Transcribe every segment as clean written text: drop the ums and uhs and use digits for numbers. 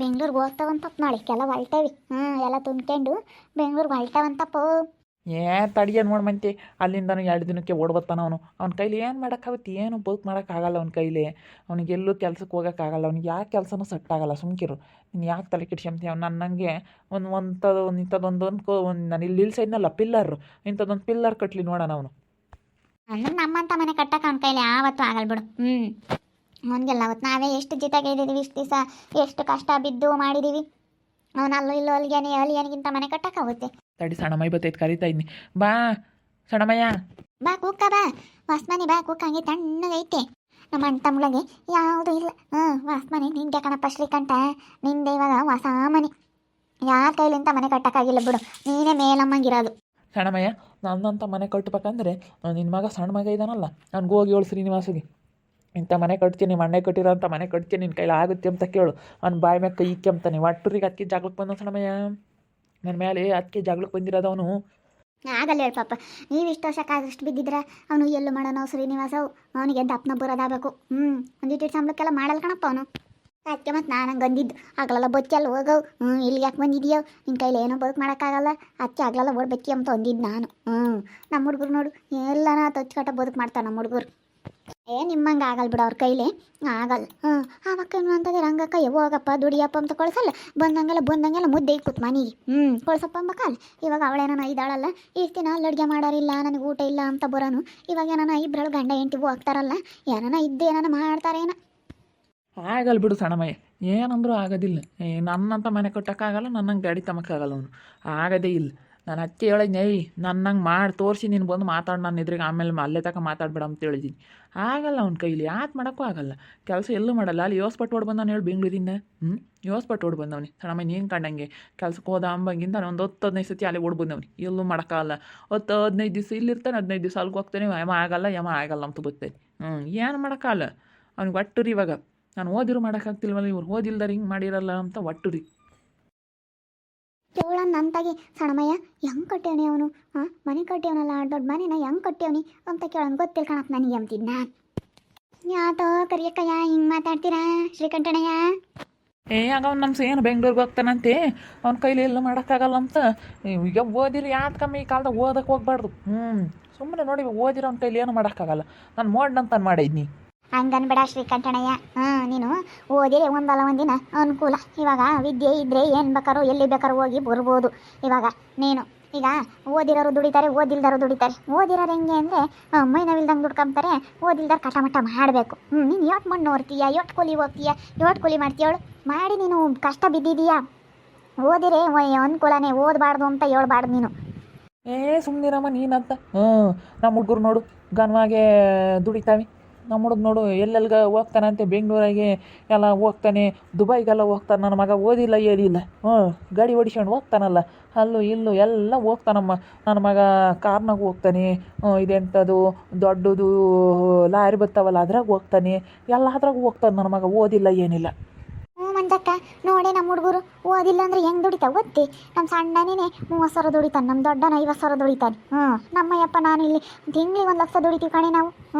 ಬೆಂಗ್ಳೂರಿಗೆ ಹೋಗ್ತಾವಂತಪ್ಪ ನಾಳೆಗೆಲ್ಲ ಹೊಲ್ಟೇವಿ. ಎಲ್ಲ ತುಂಬ್ಕೊಂಡು ಬೆಂಗ್ಳೂರಿಗೆ ಹೊಲ್ಟಾವಂತಪ್ಪ. ತಡಿಯನ್ ನೋಡ್ಮಂತಿ ಅಲ್ಲಿಂದನೂ 2 ದಿನಕ್ಕೆ ಓಡ್ಬತ್ತಾನ ಅವನು. ಅವ್ನ ಕೈಲಿ ಏನು ಮಾಡೋಕ್ಕಾಗುತ್ತೆ? ಏನು ಬದುಕು ಮಾಡೋಕ್ಕಾಗಲ್ಲ ಅವ್ನ ಕೈಲಿ. ಅವ್ನಿಗೆ ಎಲ್ಲೂ ಕೆಲ್ಸಕ್ಕೆ ಹೋಗೋಕ್ಕಾಗಲ್ಲ. ಅವ್ನಿಗೆ ಯಾಕೆ ಕೆಲಸನೂ ಸೆಟ್ ಆಗಲ್ಲ. ಸುಮ್ಕಿರು ನೀನು ಯಾಕೆ ತಲೆ ಕೆಡ್ಸ್ಕೊಂತೀಯ? ಅವ್ನು ನನ್ನಂಗೆ ಇಂಥದ್ದೊಂದು ನಾನು ಇಲ್ಲಿ ನಿಲ್ಸೈದ್ನಲ್ಲ ಪಿಲ್ಲರ್, ಇಂಥದ್ದೊಂದು ಪಿಲ್ಲರ್ ಕಟ್ಲಿ ನೋಡೋಣ ಅವನು. ಅಂದ್ರೆ ನಮ್ಮಂಥ ಮನೆ ಕಟ್ಟಕ್ಕೆ ಅವ್ನ ಕೈಲಿ ಯಾವತ್ತೂ ಆಗಲ್ಲ ಬಿಡು. ಅವನಿಗೆಲ್ಲ ಅವತ್ತು ನಾವೇ ಎಷ್ಟು ಜಿತಾಗಿದ್ದೀವಿ, ಇಷ್ಟು ದಿವಸ ಎಷ್ಟು ಕಷ್ಟ ಬಿದ್ದು ಮಾಡಿದ್ದೀವಿ. ಅವನು ಅಲ್ಲೂ ಇಲ್ಲೋ ಅಲ್ಲಿಗೇನಿಗಿಂತ ಮನೆ ಕಟ್ಟಕ್ಕಾಗುತ್ತೆ. ತಡಿ ಸಣ್ಣಮೈ ಬತ್ತೈತೆ, ಕರಿತಾ ಇದ್ನಿ. ಬಾ ಸಣ್ಣಮಯ್ಯ, ಬಾ ಕೂಕ್ಕ ಬಾ. ವಾಸ್ಮನೆ ಬಾ ಕೂಕ್ಕ, ಹಂಗೆ ತಣ್ಣಗೈತೆ. ನಮ್ಮ ಅಣ್ಣ ತಮ್ಮಗಳಿಗೆ ಯಾವುದೂ ಇಲ್ಲ. ವಾಸ್ಮನೆ ನಿಂಗೆ ಕಣಪ್ಪ ಶ್ರೀಕಂಠ, ನಿಂದೆ ಇವಾಗ ಹೊಸ ಮನೆ. ಯಾರ ಕೈಲಿಂತ ಮನೆ ಕಟ್ಟಕ್ಕಾಗಿಲ್ಲ ಬಿಡು, ನೀನೇ ಮೇಲಮ್ಮಂಗಿರೋದು. ಸಣ್ಣಮಯ್ಯ, ನನ್ನಂಥ ಮನೆ ಕಟ್ಟಬೇಕಂದ್ರೆ ನಿನ್ನ ಮಗ ಸಣ್ಣ ಮಗ ಇದ್ದಾನಲ್ಲ, ಅವ್ನಿಗೆ ಹೋಗಿ ಹೇಳು ಶ್ರೀನಿವಾಸಿಗೆ, ಇಂಥ ಮನೆ ಕಟ್ತೀನಿ, ನಿಮ್ಮ ಅಣ್ಣೆ ಕಟ್ಟಿರೋ ಅಂಥ ಮನೆ ಕಟ್ತೀನಿ, ನಿನ್ನ ಕೈಲಿ ಆಗುತ್ತೆ ಅಂತ ಕೇಳು. ಅವ್ನು ಬಾಯಿ ಮ್ಯಾಗ ಕೈ ಇಕ್ಕೆಂತಾನೆ. ಒಟ್ಟರಿಗೆ ಅದಕ್ಕೆ ಜಾಗ್ಲಕ್ಕೆ ಬಂದ ಸಣ್ಣಮಯ್ಯ, ನನ್ನ ಮೇಲೆ ಅದಕ್ಕೆ ಜಾಗ್ಲಕ್ಕೆ ಬಂದಿರೋದವನು. ಆಗಲ್ಲ ಹೇಳಿ ಪಾಪ, ನೀವು ಇಷ್ಟು ವರ್ಷ ಕಾದಷ್ಟು ಬಿದ್ದಿದ್ರೆ ಅವನು ಎಲ್ಲೂ ಮಾಡೋಣ ಶ್ರೀನಿವಾಸವು. ಅವನಿಗೆ ದಪ್ಪನ ಬರೋದಾಗಬೇಕು. ಒಂದಿಟ್ಟು ಸಂಬಳಕ್ಕೆಲ್ಲ ಮಾಡಲ್ಲ ಕಣಪ್ಪ ಅವನು. ಅದಕ್ಕೆ ಮತ್ತು ನಾನು ಹಂಗೆ ಅಂದಿದ್ದು. ಆಗ್ಲಲ್ಲ ಬದುಕಲ್ಲ ಹೋಗವು. ಇಲ್ಲಿಗೆ ಯಾಕೆ ಬಂದಿದೆಯೋ, ನಿನ್ನ ಕೈಲಿ ಏನೋ ಬದುಕು ಮಾಡೋಕ್ಕಾಗಲ್ಲ, ಅದಕ್ಕೆ ಆಗ್ಲಲ್ಲ ಓಡ್ಬೇಕಿ ಅಂತ ಅಂದಿದ್ದು ನಾನು. ನಮ್ಮ ಹುಡುಗರು ನೋಡು ಎಲ್ಲನ ತೊಚ್ಕಟ್ಟ ಬದುಕು ಮಾಡ್ತಾರೆ ನಮ್ಮ ಹುಡುಗರು. ನಿಮ್ಮಂಗೆ ಆಗಲ್ಲ ಬಿಡು ಅವ್ರ ಕೈಲಿ, ಆಗಲ್ಲ. ಆವಕ್ಕ ಏನು ಅಂತಂದ್ರೆ ರಂಗಕ್ಕ ಹೋಗಪ್ಪ ದುಡಿಯಪ್ಪ ಅಂತ ಕಳ್ಸಲ್ಲ. ಬಂದಂಗೆಲ್ಲ ಮುದ್ದೆ ಕೂತ್ ಮನೆಗೆ ಕಳ್ಸಪ್ಪ ಅಂಬಕಲ್ಲ. ಇವಾಗ ಅವಳೇನ ಇದ್ದಾಳಲ್ಲ, ಇಷ್ಟು ದಿನ ಅಲ್ಲಿ ಅಡುಗೆ ಮಾಡೋರಿಲ್ಲ, ನನಗೆ ಊಟ ಇಲ್ಲ ಅಂತ ಬರೋನು. ಇವಾಗ ಏನಾನ ಇಬ್ಬರಳು ಗಂಡ ಹೆಂಡತಿಗೂ ಹೋಗ್ತಾರಲ್ಲ, ಏನಾನ ಇದ್ದೇನಾನ ಮಾಡ್ತಾರೇನ. ಆಗಲ್ಲ ಬಿಡು ಸಣ್ಣಮಯ್ಯ, ಏನಂದ್ರೂ ಆಗೋದಿಲ್ಲ. ನನ್ನಂತ ಮನೆ ಕಟ್ಟೋಕ್ಕಾಗಲ್ಲ, ನನ್ನಂಗೆ ಗಾಡಿ ತಮ್ಮಕ್ಕಾಗಲ್ಲ ಅವನು. ಆಗೋದೇ ಇಲ್ಲ. ನಾನು ಅತ್ತೆ ಹೇಳಿದ್ನಿ, ನನ್ನಂಗೆ ಮಾಡಿ ತೋರಿಸಿ ನೀನು ಬಂದು ಮಾತಾಡು ನನ್ನ ಎದುರಿಗೆ, ಆಮೇಲೆ ಅಲ್ಲೇ ತನಕ ಮಾತಾಡ್ಬೇಡ ಅಂತ ಹೇಳಿದ್ದೀನಿ. ಆಗಲ್ಲ ಅವ್ನ ಕೈಲಿ, ಯಾಕೆ ಮಾಡೋಕ್ಕೂ ಆಗಲ್ಲ. ಕೆಲಸ ಎಲ್ಲೂ ಮಾಡಲ್ಲ. ಅಲ್ಲಿ ಯೋಸ್ಪಟ್ಟು ಓಡ್ ಬಂದವನು ಹೇಳಿ ಬೆಂಗಳೂರಿಂದ. ಯೋಸ್ಪಟ್ಟು ಓಡ್ ಬಂದವನಿ ಸಣ್ಣಮಯ್ಯ, ನೀನು ಕಂಡಂಗೆ ಕೆಲ್ಸಕ್ಕೆ ಹೋದ ಅಂಬಂಗಿಂದ ಒಂದು 10-15 ಸತಿ ಅಲ್ಲಿ ಓಡ್ ಬಂದವನಿ. ಎಲ್ಲೂ ಮಾಡೋಕ್ಕಾಗಲ್ಲ. 10-15 ದಿವಸ ಇಲ್ಲಿರ್ತಾನೆ, 15 ದಿವಸ ಅಲ್ಲಿಗೆ ಹೋಗ್ತಾನೆ. ಯಮ ಆಗಲ್ಲ ಅಂತ ಬರ್ತೇನೆ. ಏನು ಮಾಡೋಕ್ಕಾಗಲ್ಲ ಅವ್ನಿಗೆ. ಒಟ್ಟುರಿ ಇವಾಗ ನಾನು ಓದಿರು ಮಾಡೋಕ್ಕಾಗ್ತಿಲ್ವಲ್ಲ, ಇವ್ರು ಓದಿಲ್ದಾರ ಹಿಂಗೆ ಮಾಡಿರಲ್ಲ ಅಂತ ಒಟ್ಟುರಿ. ಕೇಳೋಣ ಅಂತಾಗಿ ಸಣ್ಣಮಯ್ಯ ಹೆಂಗೆ ಕಟ್ಟ್ಯವನಿ ಅವನು. ಮನೆ ಕಟ್ಟ್ಯವನಲ್ಲ, ದೊಡ್ಡ ಮನೆನ ಹೆಂಗೆ ಕಟ್ಟ್ಯವನಿ ಅಂತ ಕೇಳೋಣ. ಗೊತ್ತಿಲ್ಲ ಕಣಪ್ಪ ನನಗೆ ಅಂತಿದ್ನ. ಯಾತೋ ಕರಿಯಕ್ಕಯ್ಯ ಹಿಂಗೆ ಮಾತಾಡ್ತೀರಾ ಶ್ರೀಕಂಠಣಯ್ಯ? ಆಗ ಅವ್ನು ನಮ್ಮ ಏನು ಬೆಂಗ್ಳೂರಿಗೆ ಹೋಗ್ತಾನಂತೆ, ಅವ್ನ ಕೈಲಿ ಎಲ್ಲ ಮಾಡೋಕ್ಕಾಗಲ್ಲ ಅಂತ. ಈಗ ಓದಿರಿ ಯಾವ್ದು ಕಮ್ಮಿ ಈ ಕಾಲದಾಗ ಓದಕ್ಕೆ ಹೋಗ್ಬಾರ್ದು. ಸುಮ್ಮನೆ ನೋಡಿ, ಓದಿರೋ ಅವ್ನ ಕೈಲಿ ಏನು ಮಾಡೋಕ್ಕಾಗಲ್ಲ. ನಾನು ಮಾಡೋಣಂತ ಮಾಡಿದ್ನಿ. ಹಂಗನ್ಬೇಡ ಶ್ರೀಕಂಠಣಯ್ಯ. ನೀನು ಓದಿರಿ ಒಂದಲ್ಲ ಒಂದಿನ ಅನುಕೂಲ. ಇವಾಗ ವಿದ್ಯೆ ಇದ್ದರೆ ಏನು ಬೇಕಾರೋ ಎಲ್ಲಿ ಬೇಕಾರೋ ಹೋಗಿ ಬರ್ಬೋದು. ಇವಾಗ ನೀನು ಈಗ ಓದಿರೋರು ದುಡಿತಾರೆ, ಓದಿಲ್ದಾರು ದುಡಿತಾರೆ. ಓದಿರೋರು ಹೆಂಗೆ ಅಂದರೆ ಮೈನವಿಲ್ದಂಗೆ ದುಡ್ಕೊಂತಾರೆ, ಓದಿಲ್ದಾರು ಕಟಮಟ ಮಾಡಬೇಕು. ನೀನು ಯೋಟ್ ಮಣ್ಣು ನೋಡ್ತೀಯ, ಯೋಟ್ ಕೂಲಿ ಹೋಗ್ತೀಯ, ಯೋಟ್ ಕೂಲಿ ಮಾಡ್ತೀಯವಳು ಮಾಡಿ ನೀನು ಕಷ್ಟ ಬಿದ್ದಿದೀಯಾ. ಓದಿರೇ ಅನುಕೂಲನೇ, ಓದಬಾರ್ದು ಅಂತ ಹೇಳ್ಬಾರ್ದು ನೀನು. ಸುಮ್ಮನಿರಮ್ಮ ನೀನಂತ. ನಮ್ಮ ಹುಡುಗರು ನೋಡು ಗನ್ವಾಗೆ ದುಡಿತಾವೆ. ನಮ್ಮ ಹುಡುಗ ನೋಡು ಎಲ್ಲೆಲ್ಗೆ ಹೋಗ್ತಾನಂತೆ, ಬೆಂಗಳೂರಿಗೆ ಎಲ್ಲ ಹೋಗ್ತಾನೆ, ದುಬೈಗೆಲ್ಲ ಹೋಗ್ತಾನೆ. ನನ್ನ ಮಗ ಓದಿಲ್ಲ ಏನಿಲ್ಲ, ಗಾಡಿ ಓಡಿಸ್ಕೊಂಡು ಹೋಗ್ತಾನಲ್ಲ, ಅಲ್ಲೂ ಇಲ್ಲೂ ಎಲ್ಲ ಹೋಗ್ತಾನಮ್ಮ. ನನ್ನ ಮಗ ಕಾರ್ನಾಗ ಹೋಗ್ತಾನೆ, ಇದೆಂಥದ್ದು ದೊಡ್ಡದು ಲಾರಿ ಬರ್ತಾವಲ್ಲ ಅದ್ರಾಗ ಹೋಗ್ತಾನೆ, ಎಲ್ಲದ್ರಾಗ ಹೋಗ್ತಾನೆ ನನ್ನ ಮಗ. ಓದಿಲ್ಲ ಏನಿಲ್ಲ. ಮಂಜಕ್ಕ ನೋಡಿ, ನಮ್ಮ ಹುಡುಗರು ಓದಿಲ್ಲ ಅಂದರೆ ಹೆಂಗೆ ದುಡಿತಾವೆ ಗೊತ್ತಿ? ನಮ್ಮ ಸಣ್ಣನೇ 30,000 ದುಡಿತಾನೆ, ನಮ್ಮ ದೊಡ್ಡನ 50,000 ದುಡಿತಾನೆ. ನಮ್ಮಯ್ಯಪ್ಪ ನಾನು ಇಲ್ಲಿ ತಿಂಗಳಿಗೆ 1 ಲಕ್ಷ ದುಡಿತೀವಿ ಕಣೆ ನಾವು.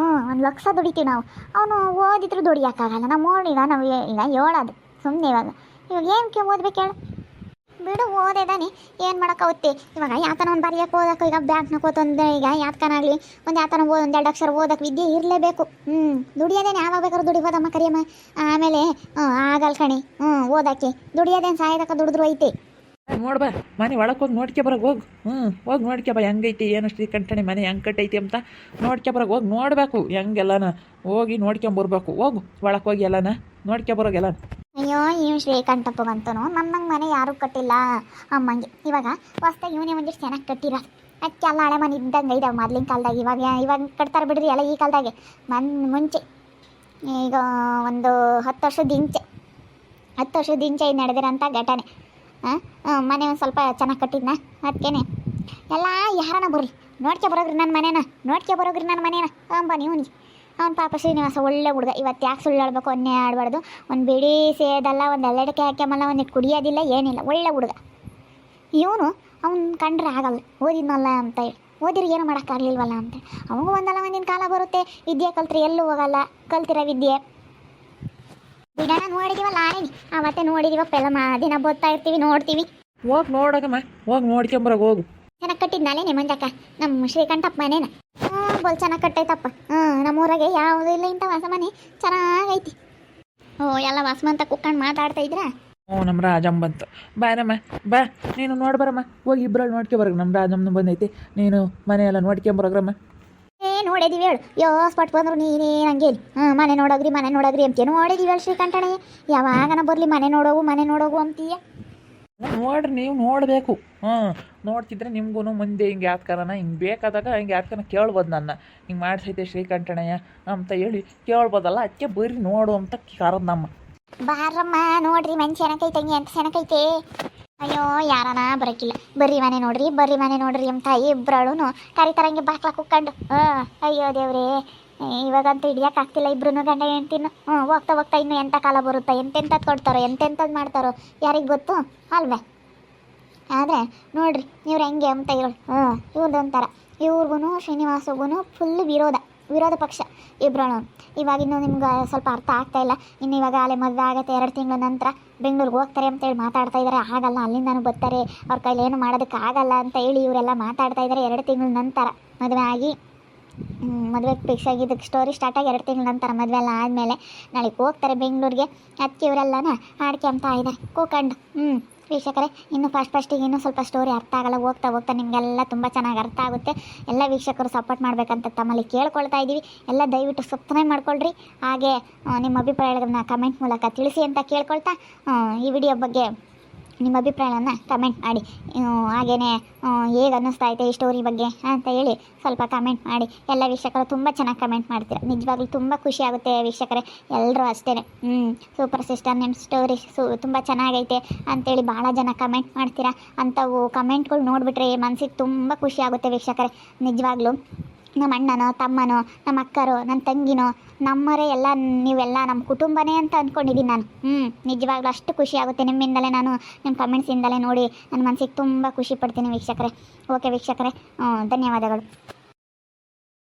1 ಲಕ್ಷ ದುಡಿತೀವಿ ನಾವು. ಅವನು ಓದಿದ್ರು ದುಡಿಯೋಕ್ಕಾಗಲ್ಲ. ನಾವು ಓಡಿಗ ನಾವು ಈಗ ಹೇಳೋದು ಸುಮ್ಮನೆ. ಇವಾಗ ಏನಕ್ಕೆ ಓದ್ಬೇಕು ಹೇಳು? ಬಿಡು, ಓದೇದಾನೆ ಏನು ಮಾಡೋಕ್ಕಾಗುತ್ತೆ. ಇವಾಗ ಯಾತನ ಒಂದು ಬರೆಯೋಕೆ ಓದಕ್ಕೆ, ಈಗ ಬ್ಯಾಂಕ್ನಾಗ ಓದೊಂದು, ಈಗ ಯಾತಕನಾಗಲಿ ಒಂದು ಯಾತನ ಒಂದು 2 ಅಕ್ಷರ ಓದಕ್ಕೆ ವಿದ್ಯೆ ಇರಲೇಬೇಕು. ದುಡಿಯೋದೇನು ಯಾವಾಗ ಬೇಕಾದ್ರೂ ದುಡಿಬೋದಮ್ಮ ಕರಿಯಮ್ಮ. ಆಮೇಲೆ ಆಗಲ್ಲ ಕಣೆ ಓದಕ್ಕೆ. ದುಡಿಯೋದೇನು ಸಾಯದಕ್ಕೆ ದುಡಿದ್ರು ಐತೆ. ನೋಡ್ಬಾ ಮನೆ ಒಳಗೆ ಹೋಗಿ ನೋಡ್ಕೆ ಬರೋಕೆ ಹೋಗಿ. ಹೋಗಿ ನೋಡ್ಕೆ ಬಾ ಹೆಂಗೈತಿ, ಏನು ಶ್ರೀಕಂಠಣೆ ಮನೆ ಹೆಂಗೆ ಕಟ್ಟೈತಿ ಅಂತ ನೋಡ್ಕೆ ಬರೋಕೆ ಹೋಗಿ. ನೋಡಬೇಕು ಹೆಂಗೆಲ್ಲನ ಹೋಗಿ ನೋಡ್ಕೊಂಬರ್ಬೇಕು. ಹೋಗು ಒಳಗೆ ಹೋಗಿ ಎಲ್ಲನ ನೋಡ್ಕೆ ಬರೋಗೆಲ್ಲ. ಅಯ್ಯೋ ಇವ್ ಶ್ರೀಕಂಠಪ್ಪ ಬಂತನು ನನ್ನಂಗೆ ಮನೆ ಯಾರೂ ಕಟ್ಟಿಲ್ಲ ಅಮ್ಮಂಗೆ. ಇವಾಗ ಹೊಸ್ದಾಗಿ ಇವನೇ ಒಂದಿಷ್ಟು ಚೆನ್ನಾಗಿ ಕಟ್ಟಿರ. ಅದಕ್ಕೆ ಎಲ್ಲ ಹಳೆ ಮನೆ ಇದ್ದಂಗೆ ಇದಾವೆ ಮೊದ್ಲಿನ ಕಾಲದಾಗ. ಇವಾಗ ಕಟ್ತಾರೆ ಬಿಡ್ರಿ ಎಲ್ಲ ಈ ಕಾಲದಾಗೆ. ಮುಂಚೆ ಈಗ ಒಂದು 10 ವರ್ಷದ ಇಂಚೆ ಇದು ನಡೆದಿರೋಂಥ ಘಟನೆ. ಮನೆ ಒಂದು ಸ್ವಲ್ಪ ಚೆನ್ನಾಗಿ ಕಟ್ಟಿದ್ನ. ಅದಕ್ಕೇನೆ ಎಲ್ಲ ಯಾರನ್ನ ಬರ್ರಿ ನೋಡ್ಕೆ ಬರೋಗ್ರಿ ನನ್ನ ಮನೇನ ಅಂಬ ನೀವನಿಗೆ. ಅವ್ನು ಪಾಪ ಶ್ರೀನಿವಾಸ ಒಳ್ಳೆ ಹುಡುಗ. ಇವತ್ತು ಯಾಕೆ ಸುಳ್ಳು ಹೇಳ್ಬೇಕು, ಒಂದೇ ಆಡಬಾರ್ದು. ಒಂದು ಬಿಡಿ ಸೇದಲ್ಲ, ಒಂದು ಎಲ್ಲಡಕ್ಕೆ ಹಾಕ್ಯಮಲ್ಲ, ಒಂದು ಕುಡಿಯೋದಿಲ್ಲ, ಏನಿಲ್ಲ, ಒಳ್ಳೆ ಹುಡುಗ ಇವನು. ಅವ್ನು ಕಂಡ್ರೆ ಆಗಲ್ಲ ಓದಿದ್ನಲ್ಲ ಅಂತ ಹೇಳಿ, ಓದಿರಿ ಏನು ಮಾಡೋಕ್ಕಾಗಲಿಲ್ವಲ್ಲ ಅಂತ. ಅವನಿಗೂ ಒಂದಲ್ಲ ಒಂದಿನ ಕಾಲ ಬರುತ್ತೆ. ವಿದ್ಯೆ ಕಲ್ತ್ರೆ ಎಲ್ಲೂ ಹೋಗಲ್ಲ, ಕಲ್ತಿರೋ ವಿದ್ಯೆ ಬಿಡೋಣ ನೋಡಿದೀವಲ್ಲ ಆರೇನಿ ಅವತ್ತೇ ನೋಡಿದೀವಪ್ಪ ಎಲ್ಲ ದಿನ ಬೋದ್ತಾ ಇರ್ತೀವಿ ನೋಡ್ತೀವಿ. ಹೋಗಿ ನೋಡೋಗಮ್ಮ, ಹೋಗಿ ನೋಡ್ಕೊಂಬರಾಗ ಹೋಗು. ಚೆನ್ನಾಗಿ ಕಟ್ಟಿದ್ನಾಲೇನೆ ಮಂಜಕ್ಕ ನಮ್ಮ ಶ್ರೀಕಂಠಪ್ಪ ಮನೇನ. ಬೋಲ್ ಚೆನ್ನಾಗಿ ಕಟ್ಟೈತಪ್ಪ. ನಮ್ಮೂರಾಗೆ ಯಾವುದೂ ಇಲ್ಲ ಇಂಥ ಹೊಸ ಮನೆ ಚೆನ್ನಾಗೈತಿ. ಎಲ್ಲ ಹೊಸಮಂತ ಕುತ್ಕೊಂಡು ಮಾತಾಡ್ತಾ ಇದ್ರ. ನಮ್ಮ ರಾಜಮ್ಮ ಬಂತು. ಬಾರಮ್ಮ ಬಾ, ನೀನು ನೋಡ್ಬರಮ್ಮ, ಹೋಗಿ ಇಬ್ಬರಲ್ಲಿ ನೋಡ್ಕೊಬರ. ನಮ್ಮ ರಾಜಮ್ಮನ ಬಂದೈತಿ, ನೀನು ಮನೆಯೆಲ್ಲ ನೋಡ್ಕೊಂಬರೋಗ್ರಮ್ಮ. ನೋಡಿದೀವಿ ಹೇಳು. ಸ್ಪಾಟ್ ಬಂದ್ರು ನೀನೇ ಹಂಗೆ ಮನೆ ನೋಡೋಗ್ರಿ ಅಂತೀಯ. ನೋಡಿದೀವಿ ಹೇಳು ಶ್ರೀಕಂಠಣೆ, ಯಾವಾಗನ ಬರಲಿ ಮನೆ ನೋಡೋಗು ಅಂತೀಯ. ನೋಡ್ರಿ, ನೀವು ನೋಡಬೇಕು. ನೋಡ್ತಿದ್ರೆ ನಿಮ್ಗೂ ಮುಂದೆ ಹಿಂಗೆ ಯಾತ್ಕರನ ಹಿಂಗೆ ಬೇಕಾದಾಗ ಹಿಂಗೆ ಯಾತ್ಕನ ಕೇಳ್ಬೋದು. ನನ್ನ ಹಿಂಗೆ ಮಾಡಿಸೈತೆ ಶ್ರೀಕಂಠಣಯ್ಯ ಅಂತ ಹೇಳಿ ಕೇಳ್ಬೋದಲ್ಲ. ಅದಕ್ಕೆ ಬರ್ರಿ ನೋಡು ಅಂತ ಕರದ್ ನಮ್ಮ. ಬಾರಮ್ಮ ನೋಡ್ರಿ ಮನೆ ಚೆನ್ನಾಗೈತೆ ಅಂತ ಚೆನ್ನಾಗೈತೆ. ಅಯ್ಯೋ ಯಾರನ ಬರೋಕ್ಕಿಲ್ಲ, ಬರ್ರಿ ಮನೆ ನೋಡ್ರಿ ಅಂತ ಇಬ್ಬರಳು ಕರಿತಾರಂಗೆ ಬಾಕ್ಲ ಕುಕ್ಕೊಂಡು. ಅಯ್ಯೋ ದೇವ್ರೇ, ಇವಾಗಂತೂ ಹಿಡಿಯಕ್ಕೆ ಆಗ್ತಿಲ್ಲ ಇಬ್ರು ಗಂಡ ಹೆಂಡ್ತಿನ್ನು. ಹೋಗ್ತಾ ಇನ್ನು ಎಂಥ ಕಾಲ ಬರುತ್ತಾ, ಎಂತೆಂಥದ್ದು ಕೊಡ್ತಾರೋ ಎಂತೆಂಥದ್ದು ಮಾಡ್ತಾರೋ ಯಾರಿಗೆ ಗೊತ್ತು ಅಲ್ವೇ. ಆದರೆ ನೋಡ್ರಿ ಇವ್ರು ಹೆಂಗೆ ಅಂತ ಹೇಳು. ಇವ್ರದೊಂಥರ, ಇವ್ರಿಗೂ ಶ್ರೀನಿವಾಸಗೂ ಫುಲ್ ವಿರೋಧ ಪಕ್ಷ ಇಬ್ಬರು. ಇವಾಗ ಇನ್ನೂ ನಿಮ್ಗೆ ಸ್ವಲ್ಪ ಅರ್ಥ ಆಗ್ತಾ ಇಲ್ಲ. ಇನ್ನು ಇವಾಗ ಅಲ್ಲೇ ಮದುವೆ ಆಗತ್ತೆ 2 ತಿಂಗಳ ನಂತರ ಬೆಂಗಳೂರಿಗೆ ಹೋಗ್ತಾರೆ ಅಂತೇಳಿ ಮಾತಾಡ್ತಾ ಇದ್ದಾರೆ. ಆಗಲ್ಲ, ಅಲ್ಲಿಂದನೂ ಬರ್ತಾರೆ, ಅವ್ರ ಕೈಲಿ ಏನು ಮಾಡೋದಕ್ಕಾಗಲ್ಲ ಅಂತ ಹೇಳಿ ಇವರೆಲ್ಲ ಮಾತಾಡ್ತಾ ಇದ್ದಾರೆ. 2 ತಿಂಗಳ ನಂತರ ಮದುವೆ ಆಗಿ ಮದುವೆ ಫಿಕ್ಸ್ ಆಗಿದ್ದಕ್ಕೆ ಸ್ಟೋರಿ ಸ್ಟಾರ್ಟ್ ಆಗಿ 2 ತಿಂಗಳ ನಂತರ ಮದುವೆ ಎಲ್ಲ ಆದಮೇಲೆ ನಾಳೆಗೆ ಹೋಗ್ತಾರೆ ಬೆಂಗಳೂರಿಗೆ. ಅದಕ್ಕೆ ಇವರೆಲ್ಲನ ಆಡ್ಕೊಂತ ಇದ್ದಾರೆ ಕೂಕೊಂಡು. ವೀಕ್ಷಕರೇ, ಇನ್ನು ಫಸ್ಟಿಗೆ ಇನ್ನೂ ಸ್ವಲ್ಪ ಸ್ಟೋರಿ ಅರ್ಥ ಆಗಲ್ಲ. ಹೋಗ್ತಾ ನಿಮಗೆಲ್ಲ ತುಂಬ ಚೆನ್ನಾಗಿ ಅರ್ಥ ಆಗುತ್ತೆ. ಎಲ್ಲ ವೀಕ್ಷಕರು ಸಪೋರ್ಟ್ ಮಾಡಬೇಕಂತ ತಮ್ಮಲ್ಲಿ ಕೇಳ್ಕೊಳ್ತಾ ಇದ್ದೀವಿ. ಎಲ್ಲ ದಯವಿಟ್ಟು ಸಬ್ಸ್ಕ್ರೈಬ್ ಮಾಡ್ಕೊಳ್ರಿ. ಹಾಗೆ ನಿಮ್ಮ ಅಭಿಪ್ರಾಯಗಳನ್ನ ಕಮೆಂಟ್ ಮೂಲಕ ತಿಳಿಸಿ ಅಂತ ಕೇಳ್ಕೊಳ್ತಾ, ಈ ವಿಡಿಯೋ ಬಗ್ಗೆ ನಿಮ್ಮ ಅಭಿಪ್ರಾಯವನ್ನು ಕಮೆಂಟ್ ಮಾಡಿ. ಹಾಗೆಯೇ ಹೇಗೆ ಅನ್ನಿಸ್ತಾ ಐತೆ ಈ ಸ್ಟೋರಿ ಬಗ್ಗೆ ಅಂತ ಹೇಳಿ ಸ್ವಲ್ಪ ಕಮೆಂಟ್ ಮಾಡಿ. ಎಲ್ಲ ವೀಕ್ಷಕರು ತುಂಬ ಚೆನ್ನಾಗಿ ಕಮೆಂಟ್ ಮಾಡ್ತೀರ, ನಿಜವಾಗ್ಲೂ ತುಂಬ ಖುಷಿ ಆಗುತ್ತೆ ವೀಕ್ಷಕರೇ. ಎಲ್ಲರೂ ಅಷ್ಟೇ ಸೂಪರ್ ಸಿಸ್ಟರ್ ನಿಮ್ಮ ಸ್ಟೋರಿ ತುಂಬ ಚೆನ್ನಾಗೈತೆ ಅಂತೇಳಿ ಭಾಳ ಜನ ಕಮೆಂಟ್ ಮಾಡ್ತೀರಾ. ಅಂಥವು ಕಮೆಂಟ್ಗಳು ನೋಡಿಬಿಟ್ರೆ ಮನಸ್ಸಿಗೆ ತುಂಬ ಖುಷಿ ಆಗುತ್ತೆ ವೀಕ್ಷಕರೇ. ನಿಜವಾಗ್ಲೂ ನಮ್ಮ ಅಣ್ಣನೋ ತಮ್ಮನೋ ನಮ್ಮ ಅಕ್ಕರೋ ನನ್ನ ತಂಗಿನೋ ನಮ್ಮರೇ ಎಲ್ಲ, ನೀವೆಲ್ಲ ನಮ್ಮ ಕುಟುಂಬನೇ ಅಂತ ಅಂದ್ಕೊಂಡಿದ್ದೀನಿ ನಾನು. ನಿಜವಾಗ್ಲೂ ಅಷ್ಟು ಖುಷಿ ಆಗುತ್ತೆ ನಿಮ್ಮಿಂದಲೇ, ನಾನು ನಿಮ್ಮ ಕಮೆಂಟ್ಸಿಂದಲೇ ನೋಡಿ ನನ್ನ ಮನಸ್ಸಿಗೆ ತುಂಬ ಖುಷಿ ಪಡ್ತೀನಿ ವೀಕ್ಷಕರೇ. ಓಕೆ ವೀಕ್ಷಕರೇ, ಧನ್ಯವಾದಗಳು.